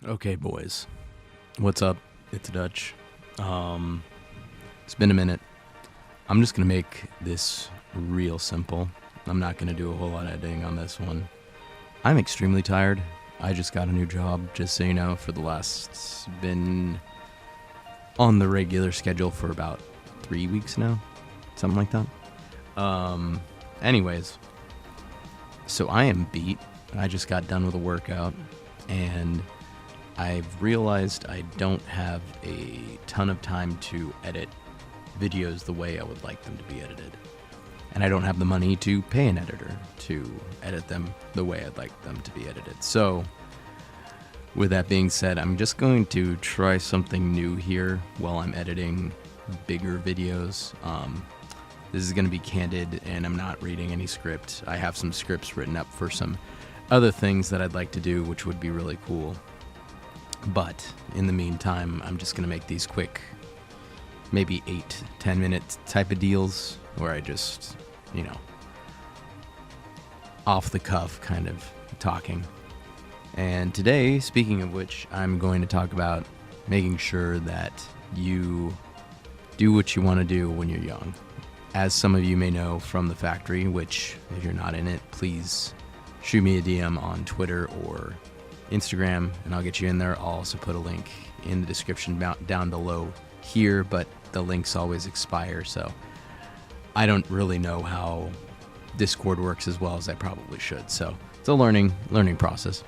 Okay, boys. What's up? It's Dutch. It's been a minute. I'm just going to make this real simple. I'm not going to do a whole lot of editing on this one. I'm extremely tired. I just got a new job, just so you know, been on the regular schedule for about 3 weeks now. Something like that. Anyways, so I am beat. I just got done with a workout, and I've realized I don't have a ton of time to edit videos the way I would like them to be edited. And I don't have the money to pay an editor to edit them the way I'd like them to be edited. So, with that being said, I'm just going to try something new here while I'm editing bigger videos. This is going to be candid, and I'm not reading any script. I have some scripts written up for some other things that I'd like to do, which would be really cool. But in the meantime, I'm just going to make these quick, maybe 8-10 minute type of deals where I just, off the cuff kind of talking. And today, speaking of which, I'm going to talk about making sure that you do what you want to do when you're young. As some of you may know from the factory, which if you're not in it, please shoot me a DM on Twitter or Instagram, and I'll get you in there. I'll also put a link in the description down below here, but the links always expire, so I don't really know how Discord works as well as I probably should. So it's a learning process.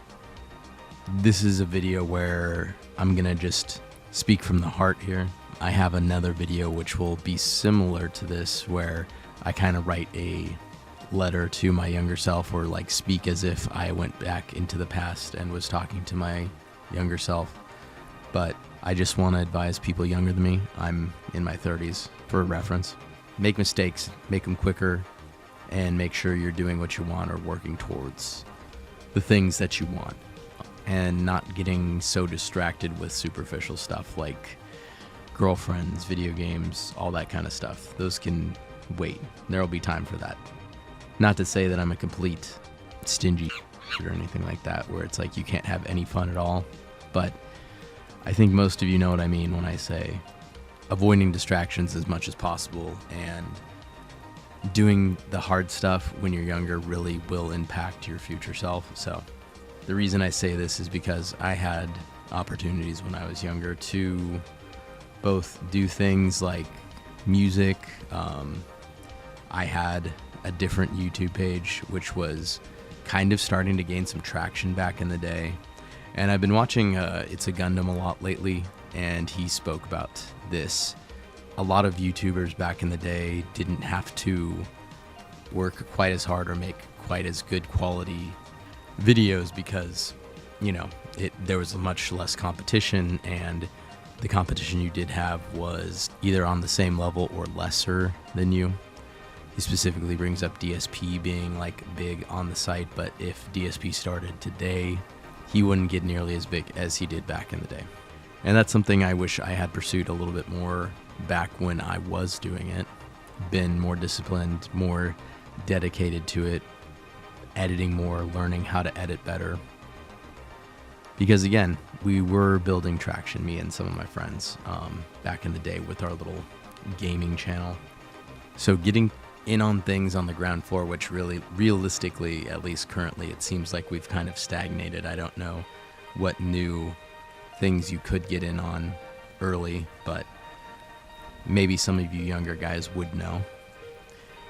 This is a video where I'm gonna just speak from the heart here. I have another video which will be similar to this, where I kind of write a letter to my younger self, or like speak as if I went back into the past and was talking to my younger self. But I just want to advise people younger than me, I'm in my 30s, for reference. Make mistakes, make them quicker, and make sure you're doing what you want or working towards the things that you want, and not getting so distracted with superficial stuff like girlfriends, video games, all that kind of stuff. Those can wait. There'll be time for that. Not to say that I'm a complete stingy or anything like that, where it's like you can't have any fun at all, but I think most of you know what I mean when I say avoiding distractions as much as possible, and doing the hard stuff when you're younger really will impact your future self. So the reason I say this is because I had opportunities when I was younger to both do things like music. I had a different YouTube page, which was kind of starting to gain some traction back in the day. And I've been watching It's a Gundam a lot lately, and he spoke about this. A lot of YouTubers back in the day didn't have to work quite as hard or make quite as good quality videos because, there was much less competition, and the competition you did have was either on the same level or lesser than you. He specifically brings up DSP being like big on the site, but if DSP started today, he wouldn't get nearly as big as he did back in the day. And that's something I wish I had pursued a little bit more back when I was doing it. Been more disciplined, more dedicated to it, editing more, learning how to edit better. Because again, we were building traction, me and some of my friends, back in the day with our little gaming channel. So getting in on things on the ground floor, which really, realistically, at least currently, it seems like we've kind of stagnated. I don't know what new things you could get in on early, but maybe some of you younger guys would know.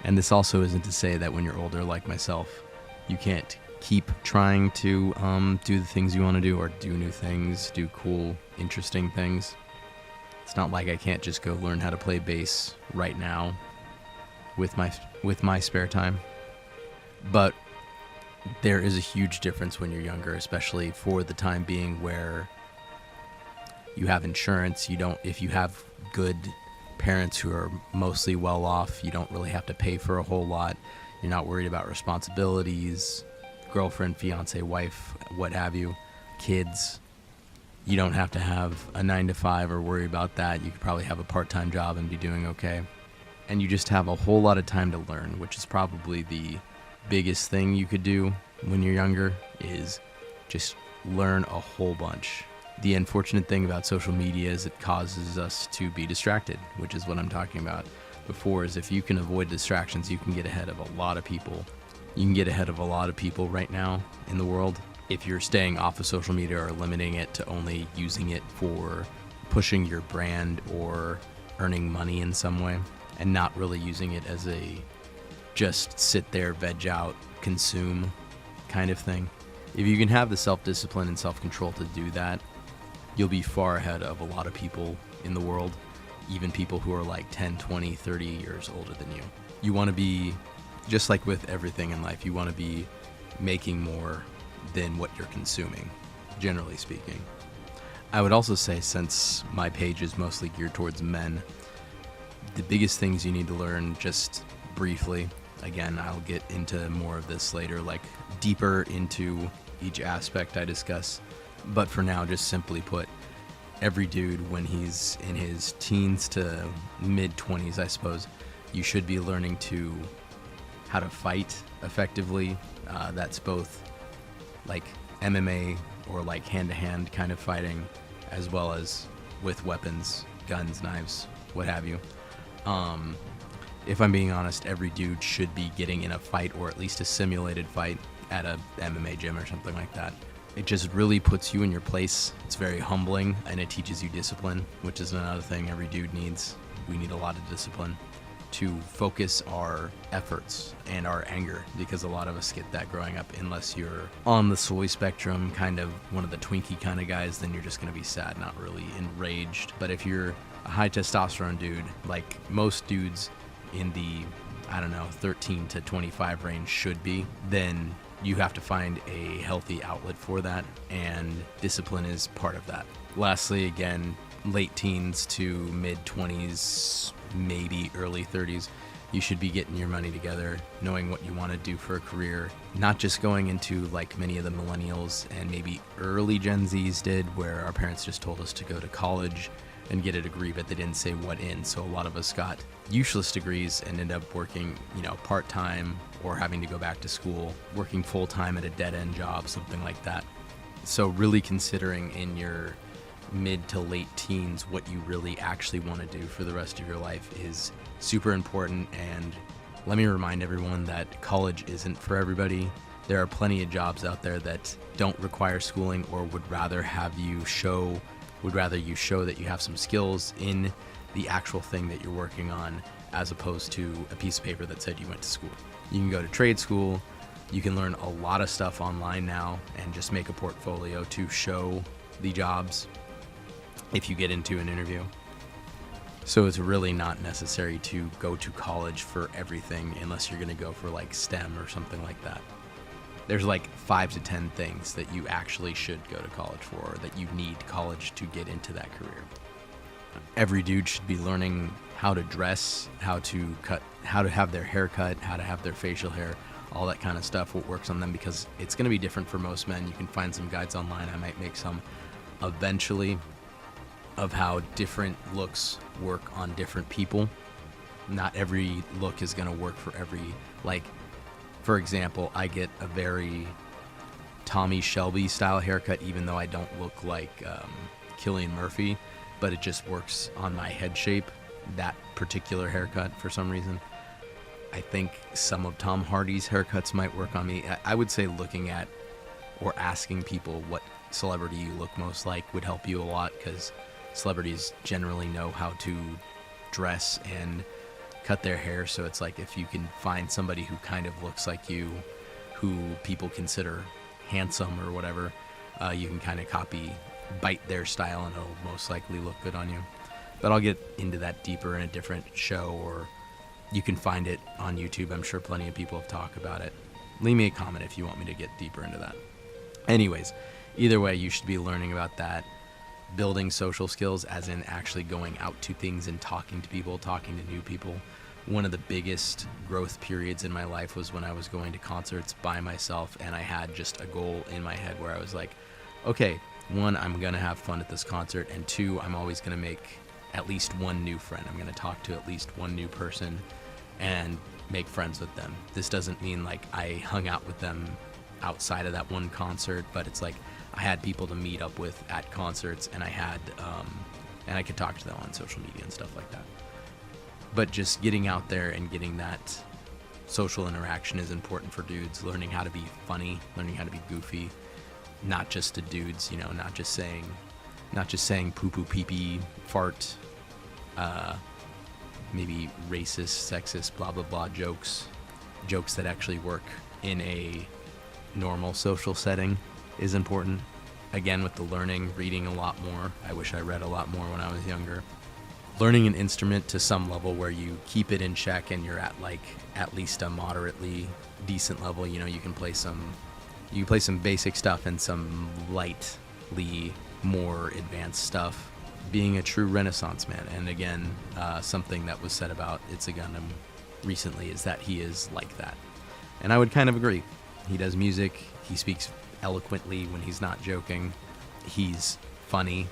And this also isn't to say that when you're older, like myself, you can't keep trying to do the things you want to do, or do new things, do cool, interesting things. It's not like I can't just go learn how to play bass right now with my spare time. But there is a huge difference when you're younger, especially for the time being, where you have insurance. If you have good parents who are mostly well off, you don't really have to pay for a whole lot. You're not worried about responsibilities, girlfriend, fiance, wife, what have you, kids. You don't have to have a 9-to-5 or worry about that. You could probably have a part-time job and be doing okay. And you just have a whole lot of time to learn, which is probably the biggest thing you could do when you're younger, is just learn a whole bunch. The unfortunate thing about social media is it causes us to be distracted, which is what I'm talking about before, is if you can avoid distractions, you can get ahead of a lot of people. You can get ahead of a lot of people right now in the world if you're staying off of social media or limiting it to only using it for pushing your brand or earning money in some way, and not really using it as a just sit there, veg out, consume kind of thing. If you can have the self-discipline and self-control to do that, you'll be far ahead of a lot of people in the world, even people who are like 10, 20, 30 years older than you. You want to be, just like with everything in life, you want to be making more than what you're consuming, generally speaking. I would also say, since my page is mostly geared towards men, the biggest things you need to learn, just briefly, again, I'll get into more of this later, like deeper into each aspect I discuss. But for now, just simply put, every dude, when he's in his teens to mid-20s, I suppose, you should be learning how to fight effectively. That's both like MMA or like hand-to-hand kind of fighting, as well as with weapons, guns, knives, what have you. If I'm being honest, every dude should be getting in a fight, or at least a simulated fight, at a MMA gym or something like that. It just really puts you in your place. It's very humbling, and it teaches you discipline, which is another thing every dude needs. We need a lot of discipline to focus our efforts and our anger, because a lot of us get that growing up. Unless you're on the soy spectrum, kind of one of the Twinkie kind of guys, then you're just going to be sad, not really enraged. But if you're a high testosterone dude, like most dudes in the, 13 to 25 range should be, then you have to find a healthy outlet for that, and discipline is part of that. Lastly, again, late teens to mid-20s, maybe early 30s, you should be getting your money together, knowing what you want to do for a career, not just going into like many of the millennials and maybe early Gen Zs did, where our parents just told us to go to college and get a degree, but they didn't say what in. So a lot of us got useless degrees and ended up working, part-time, or having to go back to school, working full-time at a dead-end job, something like that. So really considering in your mid to late teens what you really actually want to do for the rest of your life is super important. And let me remind everyone that college isn't for everybody. There are plenty of jobs out there that don't require schooling, or would rather you show that you have some skills in the actual thing that you're working on, as opposed to a piece of paper that said you went to school. You can go to trade school. You can learn a lot of stuff online now and just make a portfolio to show the jobs if you get into an interview. So it's really not necessary to go to college for everything, unless you're going to go for like STEM or something like that. There's like 5 to 10 things that you actually should go to college for, or that you need college to get into that career. Every dude should be learning how to dress, how to have their hair cut, how to have their facial hair, all that kind of stuff, what works on them, because it's going to be different for most men. You can find some guides online. I might make some eventually of how different looks work on different people. Not every look is going to work for every, for example, I get a very Tommy Shelby style haircut, even though I don't look like Cillian Murphy, but it just works on my head shape, that particular haircut, for some reason. I think some of Tom Hardy's haircuts might work on me. I would say looking at or asking people what celebrity you look most like would help you a lot, because celebrities generally know how to dress and cut their hair. So it's like, if you can find somebody who kind of looks like you, who people consider handsome or whatever, you can kind of bite their style, and it'll most likely look good on you. But I'll get into that deeper in a different show, or you can find it on YouTube. I'm sure plenty of people have talked about it. Leave me a comment if you want me to get deeper into that. Anyways, either way, you should be learning about that. Building social skills, as in actually going out to things and talking to people, talking to new people. One of the biggest growth periods in my life was when I was going to concerts by myself, and I had just a goal in my head where I was like, okay, 1, I'm going to have fun at this concert, and 2, I'm always going to make at least one new friend. I'm going to talk to at least one new person and make friends with them. This doesn't mean like I hung out with them outside of that one concert, but it's like I had people to meet up with at concerts, and I had and I could talk to them on social media and stuff like that. But just getting out there and getting that social interaction is important for dudes. Learning how to be funny, learning how to be goofy, not just to dudes, you know, not just saying poo poo pee pee fart, maybe racist, sexist, blah blah blah jokes that actually work in a normal social setting is important. Again, with the learning, reading a lot more. I wish I read a lot more when I was younger. Learning an instrument to some level where you keep it in check and you're at least a moderately decent level. You know, you can play some basic stuff and some lightly more advanced stuff. Being a true Renaissance man. And again, something that was said about It's a Gundam recently is that he is like that. And I would kind of agree. He does music. He speaks eloquently when he's not joking. He's funny.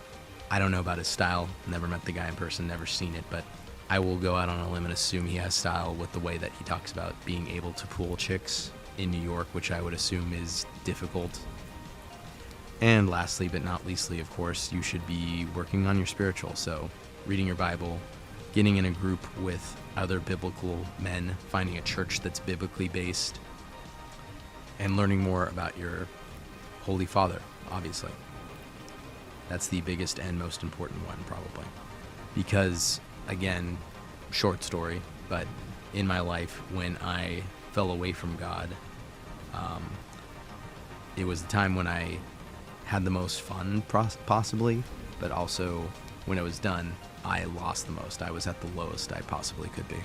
I don't know about his style. Never met the guy in person, never seen it, but I will go out on a limb and assume he has style with the way that he talks about being able to pool chicks in New York, which I would assume is difficult. And lastly, but not leastly, of course, you should be working on your spiritual. So reading your Bible, getting in a group with other biblical men, finding a church that's biblically based, and learning more about your Holy Father, obviously. That's the biggest and most important one, probably. Because, again, short story, but in my life, when I fell away from God, it was the time when I had the most fun, possibly, but also when it was done, I lost the most. I was at the lowest I possibly could be.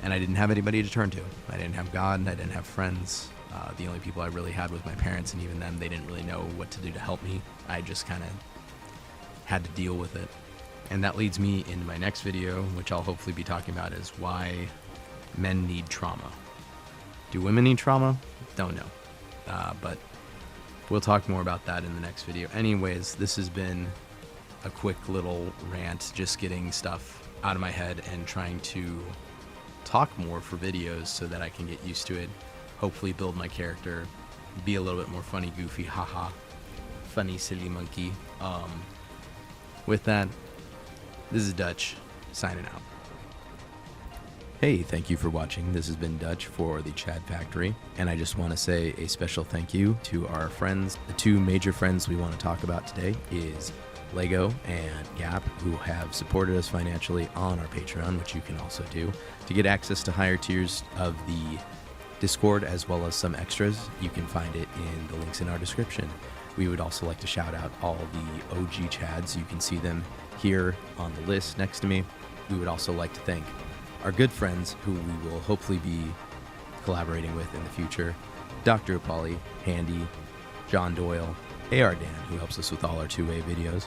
And I didn't have anybody to turn to. I didn't have God, and I didn't have friends. The only people I really had was my parents, and even them, they didn't really know what to do to help me. I just kind of had to deal with it. And that leads me into my next video, which I'll hopefully be talking about, is why men need trauma. Do women need trauma? Don't know. But we'll talk more about that in the next video. Anyways, this has been a quick little rant, just getting stuff out of my head and trying to talk more for videos so that I can get used to it. Hopefully build my character, be a little bit more funny, goofy, haha, funny, silly monkey. With that, this is Dutch, signing out. Hey, thank you for watching. This has been Dutch for the Chad Factory, and I just want to say a special thank you to our friends. The two major friends we want to talk about today is Lego and Gap, who have supported us financially on our Patreon, which you can also do. To get access to higher tiers of the Discord, as well as some extras, you can find it in the links in our description. We would also like to shout out all the OG Chads. You can see them here on the list next to me. We would also like to thank our good friends who we will hopefully be collaborating with in the future. Dr. Upali, Handy, John Doyle, AR Dan, who helps us with all our two-way videos,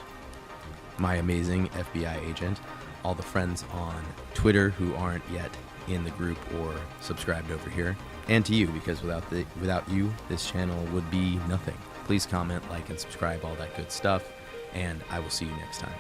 my amazing FBI agent, all the friends on Twitter who aren't yet in the group or subscribed over here, and to you, because without you, this channel would be nothing. Please comment, like, and subscribe, all that good stuff, and I will see you next time.